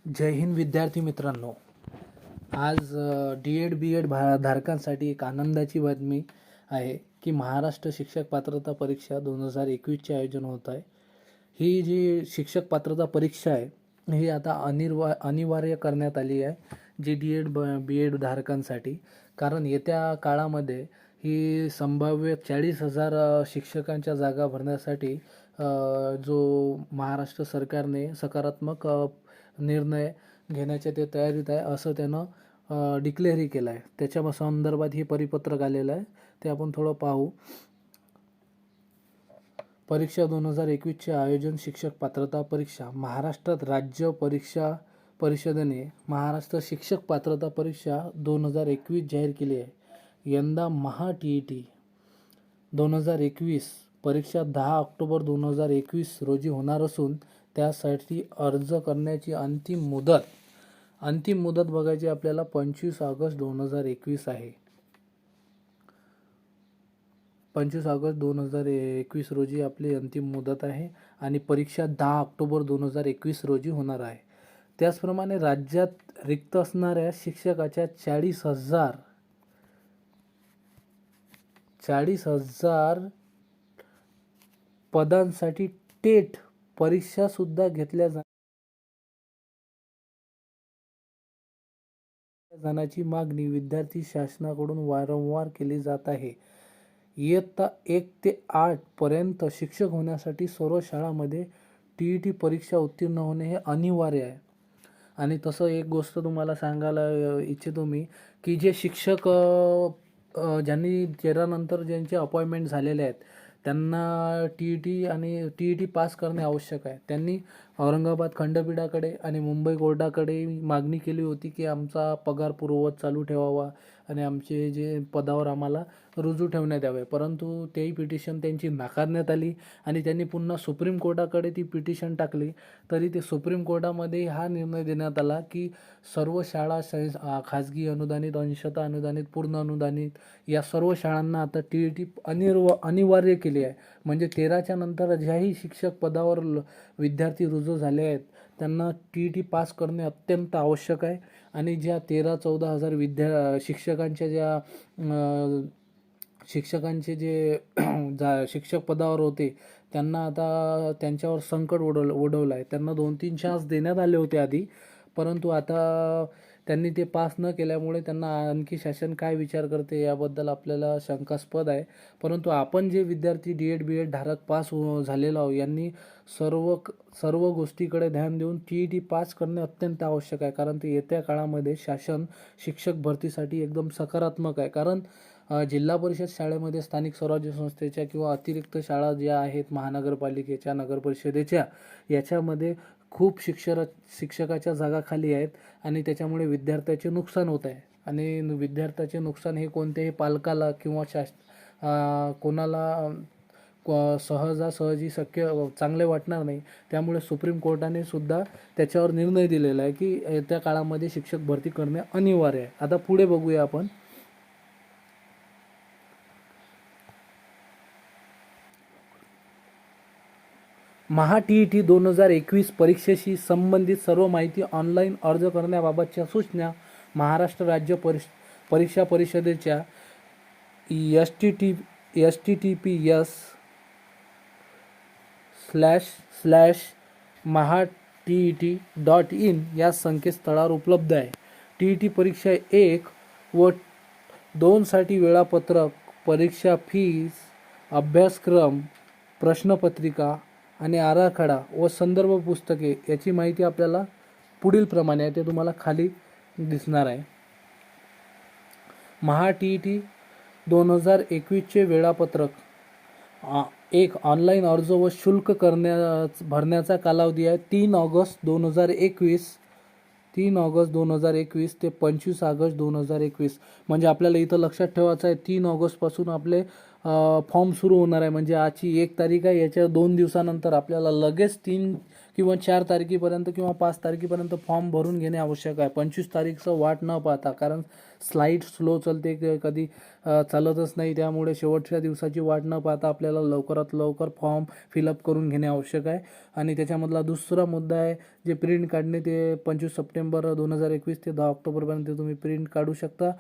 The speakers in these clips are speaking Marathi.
जय हिंद विद्यार्थी मित्रांनो. आज डी.एड. बी.एड धारकांसाठी एक आनंदाची बातमी आहे की महाराष्ट्र शिक्षक पात्रता परीक्षा 2021चे आयोजन होत आहे. ही जी शिक्षक पात्रता परीक्षा आहे ही आता अनिवार्य करण्यात आली आहे जी डी.एड. बी.एड धारकांसाठी. कारण येत्या काळामध्ये ही संभाव्य 40,000 शिक्षकांच्या जागा भरण्यासाठी जो महाराष्ट्र सरकारने सकारात्मक निर्णय घेण्याच्या ते तयारीत आहे असं त्यानं डिक्लेअरही केलं आहे. त्याच्या संदर्भात हे परिपत्रक आलेलं आहे, ते आपण थोडं पाहू. परीक्षा 2021चे आयोजन शिक्षक पात्रता परीक्षा. महाराष्ट्रात राज्य परीक्षा परिषदेने महाराष्ट्र शिक्षक पात्रता परीक्षा 2021 जाहीर केली आहे. यंदा टी.ई.टी. 2021 परीक्षा 10 ऑक्टोबर 2021 रोजी होणार असून त्यासाठी अर्ज करण्याची अंतिम मुदत बघायची आपल्याला 25 ऑगस्ट 2021 आहे. 25 ऑगस्ट 2021 रोजी आपली अंतिम मुदत आहे आणि परीक्षा 10 ऑक्टोबर 2021 रोजी होणार आहे. त्याचप्रमाणे राज्यात रिक्त असणाऱ्या शिक्षकाच्या 40,000 पदांसाठी टेट परीक्षा सुद्धा घेतल्या जाण्याची मागणी विद्यार्थी शासनाकडून वारंवार केली जात आहे. इयत्ता 1 ते 8 पर्यंत शिक्षक होण्यासाठी सर्व शाळांमध्ये टी.ई.टी. परीक्षा उत्तीर्ण होणे हे अनिवार्य आहे. आणि तसं एक गोष्ट तुम्हाला सांगायला इच्छितो मी की जे शिक्षक ज्यांनी 13 नंतर ज्यांचे अपॉइंटमेंट झालेले आहेत त्यांना टी.ई.टी. पास करणे आवश्यक आहे. त्यांनी औरंगाबाद खंडपीठाकडे आणि मुंबई कोर्टाकडे मागणी केली होती की आमचा पगार पूर्ववत चालू ठेवावा आणि आमचे जे पदावर आम्हाला रुजू ठेवण्यात यावे. परंतु तेही पिटिशन त्यांची नाकारण्यात आली आणि त्यांनी पुन्हा सुप्रीम कोर्टाकडे ती पिटिशन टाकली. तरी ते सुप्रीम कोर्टामध्ये हा निर्णय देण्यात आला की सर्व शाळा खाजगी अनुदानित, अंशतः अनुदानित, पूर्ण अनुदानित या सर्व शाळांना आता टी.ई.टी. अनिवार्य केली आहे. म्हणजे 13च्या नंतर ज्याही शिक्षक पदावर विद्यार्थी रुजू झाले आहेत त्यांना टी.ई.टी. पास करणे अत्यंत आवश्यक आहे. आणि ज्या 13-14 हजार शिक्षकांचे जे शिक्षक पदावर होते त्यांना आता त्यांच्यावर संकट ओढवलं आहे. त्यांना 2-3 चान्स देण्यात आले होते आधी, परंतु आता त्यांनी ते पास न केल्यामुळे त्यांना आणखी शासन काय विचार करते याबद्दल आपल्याला शंकास्पद आहे. परंतु आपण जे विद्यार्थी डी.एड. बी.एड. धारक पास झालेलो आहोत यांनी सर्व गोष्टीकडे ध्यान देऊन टी.ई.टी. पास करणे अत्यंत आवश्यक आहे. कारण ते येत्या काळामध्ये शासन शिक्षक भरतीसाठी एकदम सकारात्मक आहे. कारण जिल्हा परिषद शाळेमध्ये स्थानिक स्वराज्य संस्थेच्या किंवा अतिरिक्त शाळा ज्या आहेत महानगरपालिकेच्या, नगरपरिषदेच्या, याच्यामध्ये खूप शिक्षकाच्या जागा खाली आहेत आणि त्याच्यामुळे विद्यार्थ्याचे नुकसान होत आहे. आणि विद्यार्थ्याचे नुकसान हे कोणत्याही पालकाला किंवा कोणाला सहजासहजी चांगले वाटणार नाही. त्यामुळे सुप्रीम कोर्टाने सुद्धा त्याच्यावर निर्णय दिलेला आहे की येत्या काळामध्ये शिक्षक भरती करणे अनिवार्य आहे. आता पुढे बघूया आपण. टी.ई.टी. 2021 परीक्षेशी संबंधित सर्व माहिती ऑनलाईन अर्ज करण्याबाबतच्या सूचना महाराष्ट्र राज्य परीक्षा परिषदेच्या https://mahateet.in या संकेतस्थळावर उपलब्ध आहे. टी.ई.टी. परीक्षा 1 व 2 साठी वेळापत्रक, परीक्षा फीस, अभ्यासक्रम, प्रश्नपत्रिका आणि आराखडा व संदर्भ पुस्तके याची माहिती आपल्याला पुढील प्रमाणे आहे, ते तुम्हाला खाली दिसणार आहे. टी.ई.टी. 2021चे वेळापत्रक. 1. ऑनलाईन अर्ज व शुल्क भरण्याचा कालावधी आहे 3 ऑगस्ट 2021 ते 25 ऑगस्ट 2021. म्हणजे आपल्याला इथं लक्षात ठेवायचं आहे 3 ऑगस्टपासून आपले फॉर्म सुरू होणार आहे. म्हणजे आजची 1 तारीख आहे, याच्या 2 दिवसानंतर आपल्याला लगेच 3 किंवा 4 तारखेपर्यंत किंवा 5 तारखेपर्यंत फॉर्म भरून घेणे आवश्यक आहे. 25 तारीखचं वाट न पाहता, कारण स्लाईड स्लो चालते, कधी चालतच नाही. त्यामुळे शेवटच्या दिवसाची वाट न पाहता आपल्याला लवकरात लवकर फॉर्म फिलअप करून घेणे आवश्यक आहे. आणि त्याच्यामधला दुसरा मुद्दा आहे जे प्रिंट काढणे, ते 25 सप्टेंबर 2021 ते 10 ऑक्टोबरपर्यंत तुम्ही प्रिंट काढू शकता.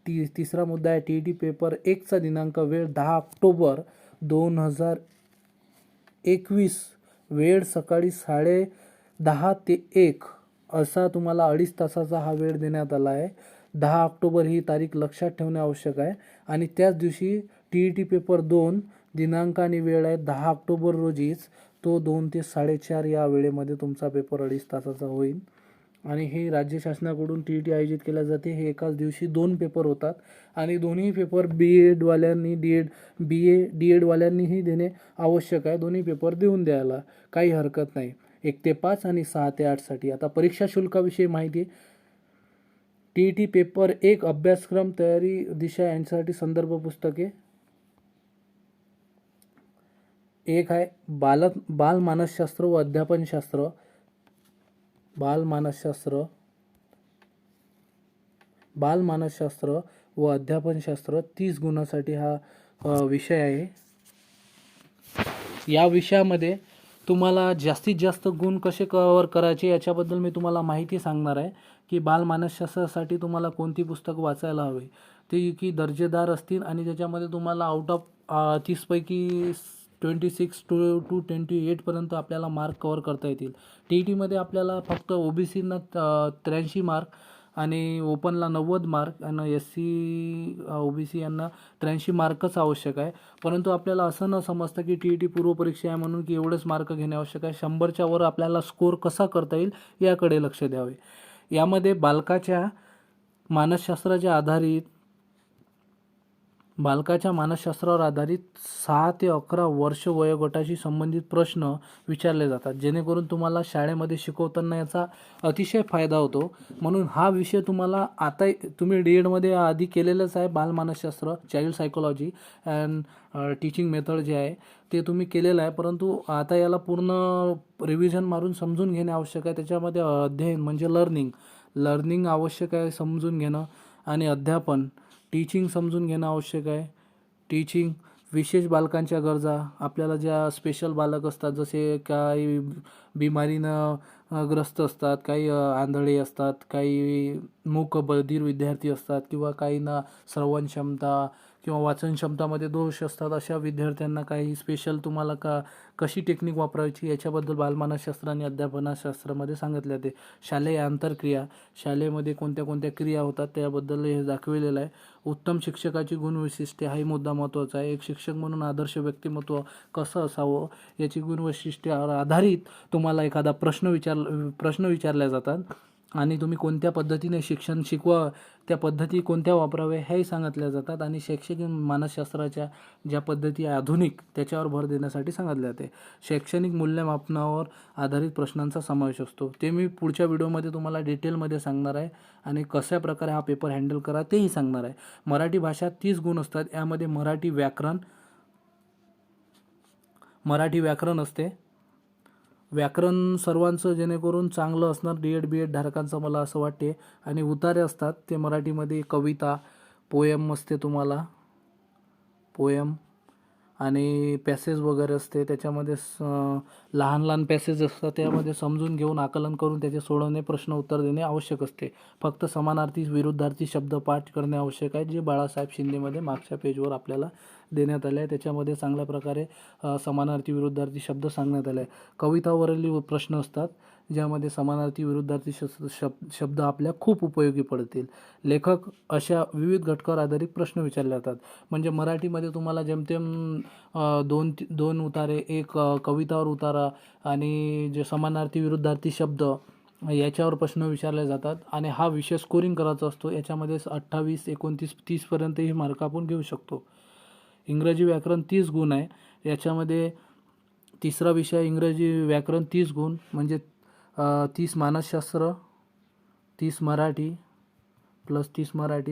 तिसरा मुद्दा आहे TET पेपर 1चा दिनांक, वेळ 10 ऑक्टोबर 2021, वेळ सकाळी 10:30 ते 1 असा तुम्हाला 2.5 तासाचा हा वेळ देण्यात आला आहे. 10 ऑक्टोबर ही तारीख लक्षात ठेवणे आवश्यक आहे. आणि त्याच दिवशी TET पेपर 2 दिनांक आणि वेळ आहे 10 ऑक्टोबर रोजीच, तो 2 ते 4:30 या वेळेमध्ये तुमचा पेपर 2.5 तासाचा होईल. आणि हे राज्य शासनाकडून TET आयोजित केल्या जाते. हे एकाच दिवशी 2 पेपर होतात आणि दोन्ही पेपर B.Edवाल्यांनी D.Edवाल्यांनीही देणे आवश्यक आहे. दोन्ही पेपर देऊन द्यायला काही हरकत नाही. 1 ते 5 आणि 6 ते 8साठी. आता परीक्षा शुल्काविषयी माहिती. TET पेपर 1 अभ्यासक्रम, तयारी, दिशा यांच्यासाठी संदर्भ पुस्तके. एक आहे बालमानसशास्त्र व अध्यापनशास्त्र. बालमानसशास्त्र व अध्यापनशास्त्र 30 गुणासाठी हा विषय आहे. या विषयामध्ये तुम्हाला जास्तीत जास्त गुण कसे कव्हर करायचे याच्याबद्दल मी तुम्हाला माहिती सांगणार आहे. की बालमानसशास्त्रासाठी तुम्हाला कोणती पुस्तकं वाचायला हवी, ती की दर्जेदार असतील आणि त्याच्यामध्ये तुम्हाला आउट ऑफ 30 पैकी 26 to 28पर्यंत आपल्याला मार्क कव्हर करता येतील. TETमध्ये आपल्याला फक्त OBCना 83 मार्क आणि ओपनला 90 मार्क आणि SC OBC यांना 83 मार्कच आवश्यक आहे. परंतु आपल्याला असं न समजतं की TET पूर्वपरीक्षा आहे म्हणून की एवढेच मार्क घेणे आवश्यक आहे. 100च्या वर आपल्याला स्कोअर कसा करता येईल याकडे लक्ष द्यावे. यामध्ये बालकाच्या मानसशास्त्रावर आधारित 6 ते 11 वर्ष वयोगटाशी संबंधित प्रश्न विचारले जातात, जेणेकरून तुम्हाला शाळेमध्ये शिकवताना याचा अतिशय फायदा होतो. म्हणून हा विषय तुम्हाला आता तुम्ही D.Edमध्ये आधी केलेलंच आहे. बालमानसशास्त्र, child psychology and teaching method जे आहे ते तुम्ही केलेलं आहे. परंतु आता याला पूर्ण रिव्हिजन मारून समजून घेणे आवश्यक आहे. त्याच्यामध्ये अध्ययन म्हणजे लर्निंग आवश्यक आहे, समजून घेणं. आणि अध्यापन, टीचिंग समजून घेणं आवश्यक आहे. टीचिंग, विशेष बालकांच्या गरजा, आपल्याला ज्या स्पेशल बालक असतात, जसे काही बिमारीनं ग्रस्त असतात, काही आंधळे असतात, काही मूक बधिर विद्यार्थी असतात, किंवा काहींना श्रवण क्षमता किंवा वाचन क्षमतामध्ये दोष असतात, अशा विद्यार्थ्यांना काही स्पेशल तुम्हाला कशी टेक्निक वापरायची याच्याबद्दल बालमानसशास्त्र आणि अध्यापनशास्त्रामध्ये सांगितले जाते. शालेय आंतरक्रिया, शाळेमध्ये कोणत्या कोणत्या क्रिया होतात त्याबद्दल हे दाखविलेलं आहे. उत्तम शिक्षकाची गुणवैशिष्ट्ये हाही मुद्दा महत्त्वाचा आहे. एक शिक्षक म्हणून आदर्श व्यक्तिमत्व कसं असावं याची गुणवैशिष्ट्यावर आधारित तुम्हाला एखादा प्रश्न विचारले जातात आणि तुम्ही कोणत्या पद्धतीने शिक्षण शिकवा, त्या पद्धती कोणत्या वापराव्या हेही सांगितल्या जातात. आणि शैक्षणिक मानसशास्त्राच्या ज्या पद्धती आधुनिक त्याच्यावर भर देण्यासाठी सांगितले जाते. शैक्षणिक मूल्यमापनावर आधारित प्रश्नांचा समावेश असतो. ते मी पुढच्या व्हिडिओमध्ये तुम्हाला डिटेलमध्ये सांगणार आहे आणि कशा प्रकारे हा पेपर हँडल करा तेही सांगणार आहे. मराठी भाषा 30 गुण असतात. यामध्ये मराठी व्याकरण असते. व्याकरण सर्वांचं जेणेकरून चांगलं असणार D.Ed B.Ed धारकांचं मला असं वाटते. आणि उतारे असतात ते मराठीमध्ये कविता, पोयम असते तुम्हाला, पोयम आणि पॅसेज वगैरे असते. त्याच्यामध्ये लहान पॅसेज असतात, त्यामध्ये समजून घेऊन आकलन करून त्याचे सोडवणे, प्रश्न उत्तर देणे आवश्यक असते. फक्त समानार्थी विरुद्धार्थी शब्द पाठ करणे आवश्यक आहे, जे बाळासाहेब शिंदेमध्ये मागच्या पेजवर आपल्याला देण्यात आले आहे. त्याच्यामध्ये चांगल्या प्रकारे समानार्थी विरुद्धार्थी शब्द सांगण्यात आले आहे. कवितावरील प्रश्न असतात ज्यामध्ये समानार्थी विरुद्धार्थी शब्द आपल्या खूप उपयोगी पडतील. लेखक, अशा विविध घटकावर आधारित प्रश्न विचारले जातात. म्हणजे मराठीमध्ये तुम्हाला जेमतेम दोन उतारे, एक कवितावर उतारा आणि जे समानार्थी विरुद्धार्थी शब्द याच्यावर प्रश्न विचारले जातात. आणि हा विषय स्कोरिंग करायचा असतो. याच्यामध्ये 28, 29, 30पर्यंतही मार्क आपण घेऊ शकतो. इंग्रजी व्याकरण 30 गुण आहे. याच्यामध्ये तिसरा विषय इंग्रजी व्याकरण 30 गुण, म्हणजे 30 मानसशास्त्र, 30 मराठी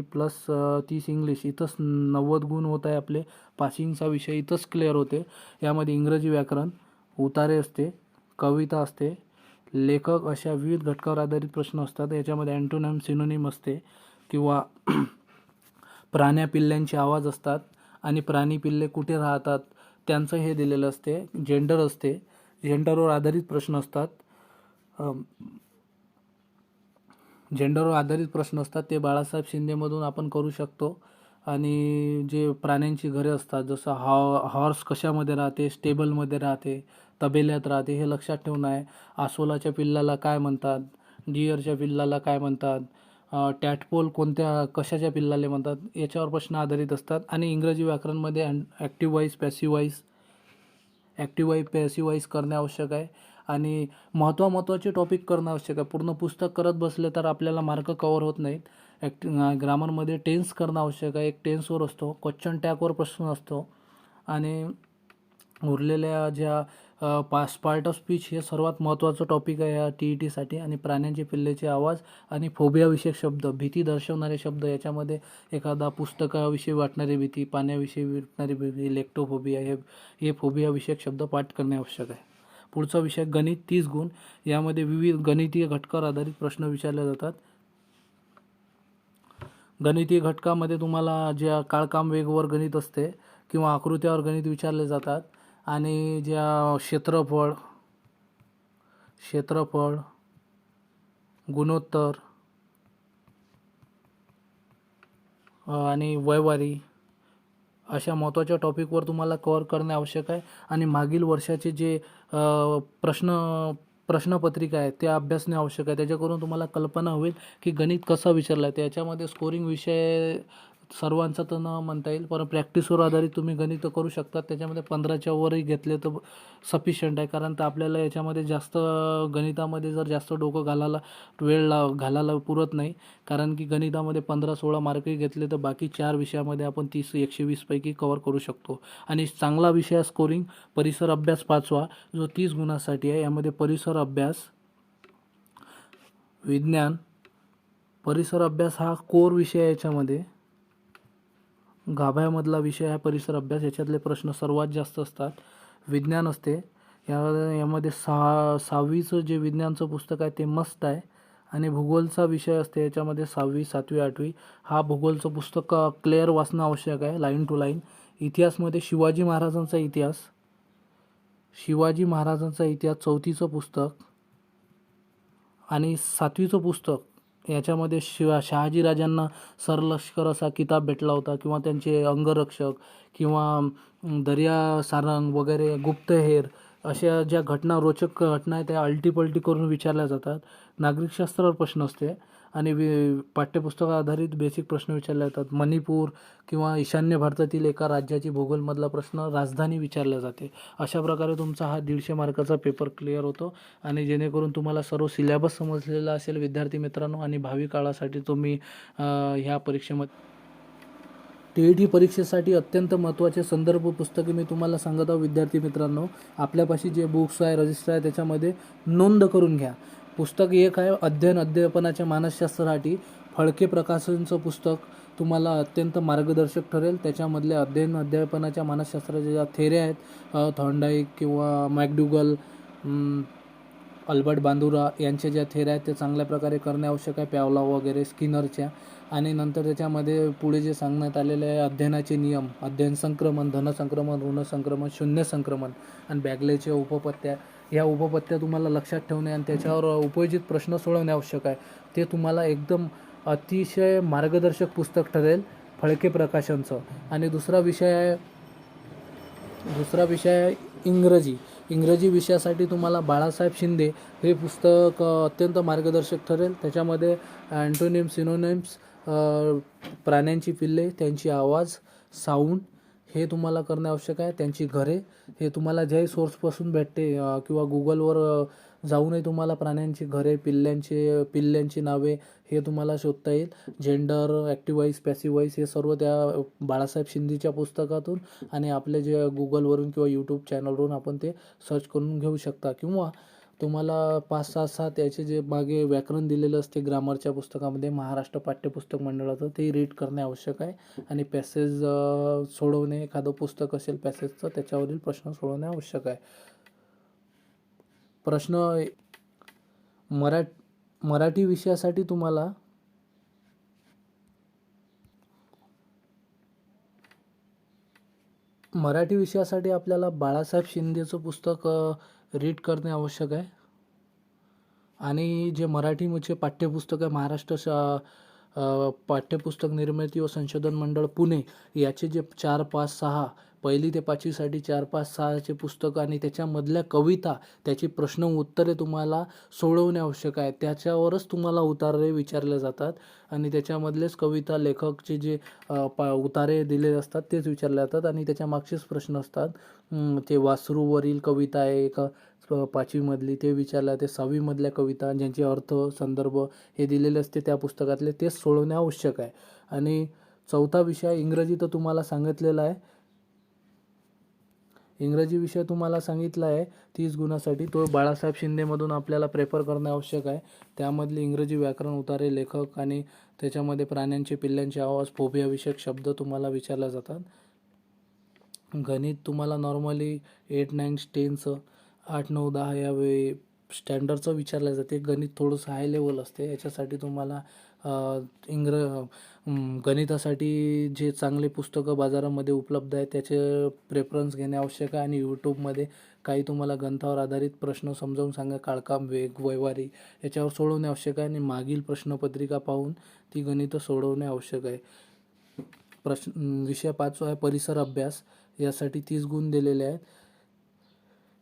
प्लस 30 इंग्लिश, इथंच 90 गुण होत आहे आपले. पासिंगचा विषय इथंच क्लिअर होते. यामध्ये इंग्रजी व्याकरण उतारे असते कविता असते, लेखक, अशा विविध घटकावर आधारित प्रश्न असतात. याच्यामध्ये अँटोनिम, सिनोनिम असते किंवा प्राण्या पिल्ल्यांचे आवाज असतात आणि प्राणी पिल्ले कुठे राहतात त्यांचं हे दिलेलं असते. जेंडर असते, जेंडरवर आधारित प्रश्न असतात. जेंडरवर आधारित प्रश्न असतात ते बाळासाहेब शिंदेमधून आपण करू शकतो. आणि जे प्राण्यांची घरे असतात, जसं हॉर्स कशामध्ये राहते, स्टेबलमध्ये राहते, तबेल्यात राहते, हे लक्षात ठेवणं आहे. अस्वलाच्या पिल्लाला काय म्हणतात, डिअरच्या पिल्लाला काय म्हणतात, टॅटपोल कोणत्या कशाच्या पिल्लाला म्हणतात, याच्यावर प्रश्न आधारित असतात. आणि इंग्रजी व्याकरणमध्ये active voice, passive voice, active voice, passive voice करणे आवश्यक आहे. आणि महत्त्वाचे टॉपिक करणं आवश्यक आहे. पूर्ण पुस्तक करत बसले तर आपल्याला मार्क कवर होत नाहीत. ग्रामरमध्ये टेन्स करणं आवश्यक आहे. एक टेन्सवर असतो, क्वेश्चन टॅगवर प्रश्न असतो. आणि उरलेल्या ज्या पार्ट ऑफ स्पीच हे सर्वात महत्त्वाचं टॉपिक आहे या TETसाठी. आणि प्राण्यांचे पिल्लेचे आवाज आणि फोबियाविषयक शब्द, भीती दर्शवणारे शब्द, याच्यामध्ये एखादा पुस्तकाविषयी वाटणारी भीती, पाण्याविषयी वाटणारी भीती, लेक्टोफोबिया, हे फोबियाविषयक शब्द पाठ करणे आवश्यक आहे. पुढचा विषय गणित, 30 गुण. यामध्ये विविध गणितीय घटकावर आधारित प्रश्न विचारले जातात. गणितीय घटकामध्ये तुम्हाला ज्या काळकाम वेगवर गणित असते किंवा आकृत्यावर गणित विचारले जातात. आणि ज्या क्षेत्रफळ, गुणोत्तर आणि वयवारी अशा महत्त्वाच्या टॉपिकवर तुम्हाला कव्हर करणे आवश्यक आहे. आणि मागील वर्षाचे जे प्रश्नपत्रिका आहे ते अभ्यासणे आवश्यक आहे. त्याच्याकरून तुम्हाला कल्पना होईल की गणित कसा विचारला आहे. त्याच्यामध्ये स्कोरिंग विषय सर्वांचा तर न म्हणता येईल, पण प्रॅक्टिसवर आधारित तुम्ही गणित करू शकता. त्याच्यामध्ये 15च्या वरही घेतले तर सफिशियंट आहे. कारण तर आपल्याला याच्यामध्ये जास्त गणितामध्ये जर जास्त डोकं घालायला पुरत नाही. कारण की गणितामध्ये 15-16 मार्कही घेतले तर बाकी 4 विषयामध्ये आपण 30-120 पैकी कव्हर करू शकतो. आणि चांगला विषय स्कोरिंग परिसर अभ्यास 5वा, जो 30 गुणांसाठी आहे. यामध्ये परिसर अभ्यास, विज्ञान, परिसर अभ्यास हा कोर विषय आहे. याच्यामध्ये गाभ्यामधला विषय आहे परिसर अभ्यास. याच्यातले प्रश्न सर्वात जास्त असतात. विज्ञान असते, यामध्ये 6वीचं जे विज्ञानचं पुस्तक आहे ते मस्त आहे. आणि भूगोलचा विषय असते, याच्यामध्ये 6वी, 7वी, 8वी हा भूगोलचं पुस्तक क्लिअर वाचणं आवश्यक आहे, लाईन टू लाईन. इतिहासमध्ये शिवाजी महाराजांचा इतिहास 4थीचं पुस्तक. आणि 7वीचं पुस्तक याच्यामध्ये शहाजी राजांना सरलष्कर असा किताब भेटला होता, किंवा त्यांचे अंगरक्षक, किंवा दर्या सारंग वगैरे, गुप्तहेर, अशा ज्या घटना, रोचक घटना आहेत त्या अलटीपलटी करून विचारल्या जातात. नागरिकशास्त्रावर प्रश्न असते. आणि पाठ्यपुस्तका आधारित बेसिक प्रश्न विचारले जातात. मणिपूर किंवा ईशान्य भारतातील एका राज्याची भूगोलमधला प्रश्न, राजधानी विचारल्या जाते. अशा प्रकारे तुमचा हा 150 मार्काचा पेपर क्लिअर होतो. आणि जेणेकरून तुम्हाला सर्व सिलेबस समजलेला असेल विद्यार्थी मित्रांनो. आणि भावी काळासाठी तुम्ही ह्या परीक्षेमध्ये TET परीक्षेसाठी अत्यंत महत्त्वाचे संदर्भ पुस्तके मी तुम्हाला सांगत आहो विद्यार्थी मित्रांनो. आपल्यापाशी जे बुक्स आहे, रजिस्टर आहे, त्याच्यामध्ये नोंद करून घ्या. पुस्तक एक आहे अध्यापनाच्या मानसशास्त्रासाठी, फडके प्रकाशनचं पुस्तक तुम्हाला अत्यंत मार्गदर्शक ठरेल. त्याच्यामधले अध्यापनाच्या मानसशास्त्राच्या ज्या थेऱ्या आहेत, थॉर्नडाईक किंवा मॅकडुगल, अल्बर्ट बांदुरा यांच्या ज्या थेऱ्या आहेत ते चांगल्या प्रकारे करणे आवश्यक आहे, पॅवलॉव वगैरे, स्किनरच्या. आणि नंतर त्याच्यामध्ये पुढे जे सांगण्यात आलेले आहे अध्ययनाचे नियम, अध्ययन संक्रमण, धनसंक्रमण, ऋणसंक्रमण, शून्य संक्रमण आणि बॅगलेच्या उपपत्त्या, या उपपत्त्या तुम्हाला लक्षात ठेवणे आणि त्याच्यावर उपयोजित प्रश्न सोडवणे आवश्यक आहे. ते तुम्हाला एकदम अतिशय मार्गदर्शक पुस्तक ठरेल फडके प्रकाशनचं. आणि दुसरा विषय आहे इंग्रजी विषयासाठी तुम्हाला बाळासाहेब शिंदे हे पुस्तक अत्यंत मार्गदर्शक ठरेल. त्याच्यामध्ये अँटोनिम, सिनोनिम्स, प्राण्यांची पिल्ले, त्यांची आवाज, साऊंड हे तुम्हाला करणे आवश्यक आहे. त्यांची घरे हे तुम्हाला ज्याही सोर्सपासून भेटते किंवा गुगलवर जाऊनही तुम्हाला प्राण्यांची घरे, पिल्ल्यांची नावे हे तुम्हाला शोधता येईल. Gender, active voice, passive voice हे सर्व त्या बाळासाहेब शिंदेच्या पुस्तकातून आणि आपले जे गुगलवरून किंवा यूट्यूब चॅनलवरून आपण ते सर्च करून घेऊ शकता. किंवा तुम्हाला 5-6 याचे जे मागे व्याकरण दिलेलं असते ग्रामरच्या पुस्तकामध्ये, महाराष्ट्र पाठ्यपुस्तक मंडळाचं, ते रीड करणे आवश्यक आहे. आणि पॅसेज सोडवणे, एखादं पुस्तक असेल पॅसेजचं त्याच्यावरील प्रश्न सोडवणे आवश्यक आहे. प्रश्न मराठी विषयासाठी तुम्हाला आपल्याला बाळासाहेब शिंदेचं पुस्तक रीड करणे आवश्यक आहे. आणि जे मराठीचे पाठ्यपुस्तक आहे पाठ्यपुस्तक निर्मिती व संशोधन मंडळ पुणे याचे जे 4, 5, 6 पहिली ते 5वीसाठी 4, 5, 6चे पुस्तक आणि त्याच्यामधल्या कविता त्याची प्रश्न उत्तरे तुम्हाला सोडवणे आवश्यक आहे. त्याच्यावरच तुम्हाला उतारे विचारले जातात आणि त्याच्यामधलेच कविता लेखकचे जे उतारे दिले असतात तेच विचारले जातात आणि त्याच्या मागचेच प्रश्न असतात. ते वासरूवरील कविता आहे एका 5वीमधली ते विचारलं, ते 6वीमधल्या कविता ज्यांचे अर्थ संदर्भ हे दिलेले असते त्या पुस्तकातले तेच सोडवणे आवश्यक आहे. आणि 4था विषय इंग्रजी तर तुम्हाला सांगितलेला आहे. इंग्रजी विषय तुम्हाला सांगितला आहे 30 गुणासाठी, तो बाळासाहेब शिंदेमधून आपल्याला प्रेफर करणं आवश्यक आहे. त्यामधले इंग्रजी व्याकरण उतारे लेखक आणि त्याच्यामध्ये प्राण्यांचे पिल्लांचे आवाज फोबिया विषयक शब्द तुम्हाला विचारले जातात. गणित तुम्हाला नॉर्मली 8, 9, 10चं 8, 9, 10 या स्टँडर्डचं विचारलं जाते. गणित थोडंसं हाय लेवल असते. याच्यासाठी तुम्हाला गणितासाठी जे चांगले पुस्तकं बाजारामध्ये उपलब्ध आहेत त्याचे प्रेफरन्स घेणे आवश्यक आहे. आणि यूट्यूबमध्ये काही तुम्हाला गणितावर आधारित प्रश्न समजावून सांगा, काळकाम, वेग, व्यवहारी याच्यावर सोडवणे आवश्यक आहे आणि मागील प्रश्नपत्रिका पाहून ती गणितं सोडवणे आवश्यक आहे. विषय 5 आहे परिसर अभ्यास. यासाठी 30 गुण दिलेले आहेत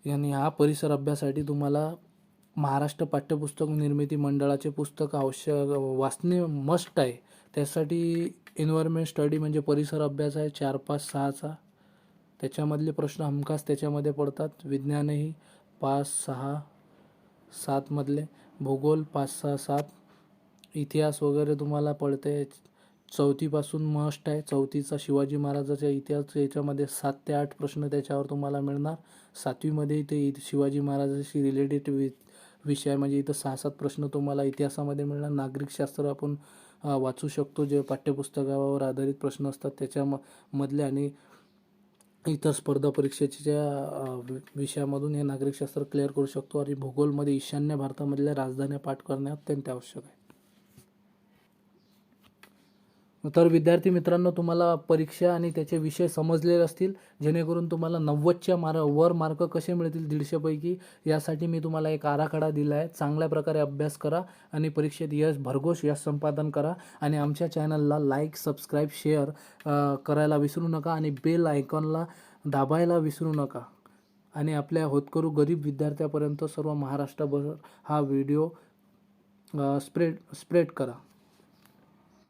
आणि हा परिसर अभ्यासासाठी तुम्हाला महाराष्ट्र पाठ्यपुस्तक निर्मिती मंडळाचे पुस्तक वाचणे मस्ट आहे. त्यासाठी एन्व्हायरमेंट स्टडी म्हणजे परिसर अभ्यास आहे 4, 5, 6चा. त्याच्यामधले प्रश्न हमखास त्याच्यामध्ये पडतात. विज्ञानही 5, 6, 7मधले, भूगोल 5, 6, 7, इतिहास वगैरे तुम्हाला पडते. 4थीपासून मस्ट आहे. 4थीचा शिवाजी महाराजाचा इतिहास याच्यामध्ये 7 ते 8 प्रश्न त्याच्यावर तुम्हाला मिळणार. 7वीमध्ये ते शिवाजी महाराजाशी रिलेटेड विषय म्हणजे इथं 6-7 प्रश्न तुम्हाला इतिहासामध्ये मिळणार. नागरिकशास्त्र आपण वाचू शकतो, जे पाठ्यपुस्तकावर आधारित प्रश्न असतात त्याच्यामधले आणि इतर स्पर्धा परीक्षेच्या विषयामधून हे नागरिकशास्त्र क्लिअर करू शकतो. आणि भूगोलमध्ये ईशान्य भारतामधल्या राजधान्या पाठ करणे अत्यंत आवश्यक आहे. तर विद्यार्थी मित्रांनो, तुम्हाला परीक्षा आणि त्याचे विषय समजलेले असतील, जेणेकरून तुम्हाला 90च्या वर मार्क कसे मिळतील 150पैकी यासाठी मी तुम्हाला एक आराखडा दिला आहे. चांगल्या प्रकारे अभ्यास करा आणि परीक्षेत भरघोस यश संपादन करा. आणि आमच्या चॅनलला लाईक, सबस्क्राईब, शेअर करायला विसरू नका आणि बेल आयकॉनला दाबायला विसरू नका. आणि आपल्या होतकरू गरीब विद्यार्थ्यापर्यंत सर्व महाराष्ट्रभर हा व्हिडिओ स्प्रेड करा.